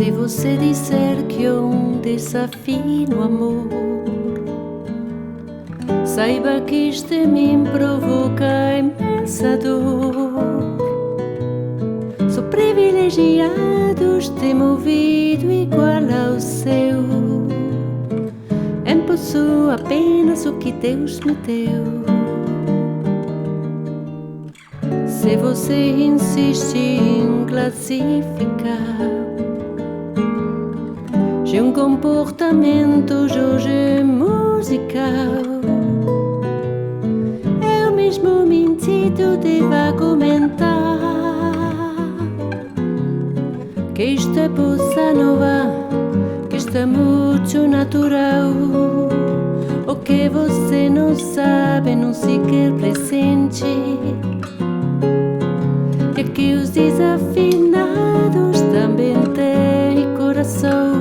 Se você disser que é um desafio, amor, saiba que isto em mim provoca imensa dor. Sou privilegiado, tenho ouvido igual ao seu. Possuo apenas o que Deus me deu. Se você insiste em classificar de um comportamento hoje musical, eu mesmo mentido devo argumentar que isto é bossa nova, que isto é muito natural. O que você não sabe, não sequer presente, é que os desafinados também têm coração.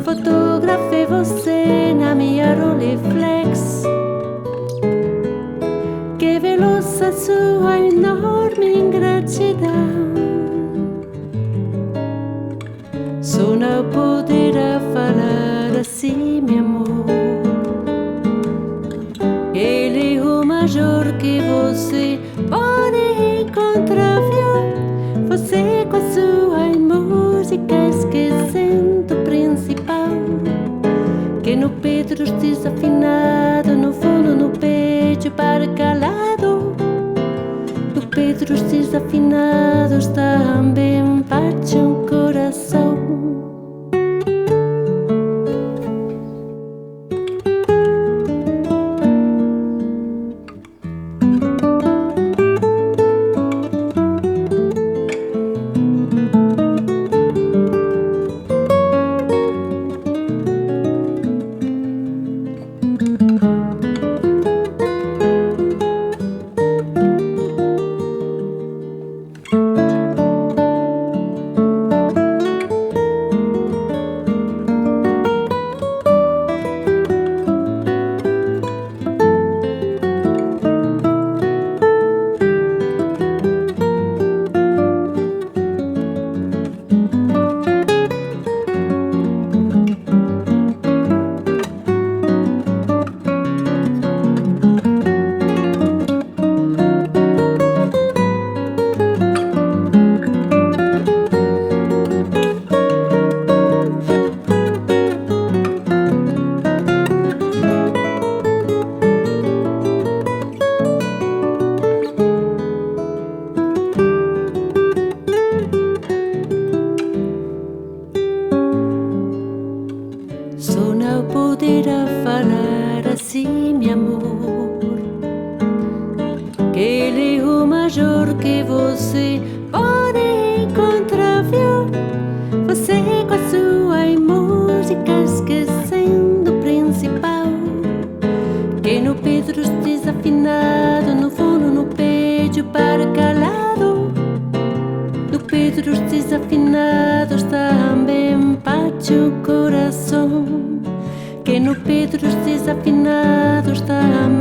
Fotografei você na minha Rolleiflex, que veloz a sua enorme ingratidão. Só não poderá falar assim, meu amor. Ele é o maior que você pode encontrar, viu? Você com a sua música esquecendo o principal, que no peito dos desafinados, no fundo no peito para calado. No peito dos desafinados também bate um coração. Só não poderá falar assim, meu amor, que ele é o maior que você pode encontrar, viu? Você com a sua música esquecendo o principal, que no peito dos desafinados, no fundo no peito para calado. No peito dos desafinados também bate o coração, que no peito dos desafinados também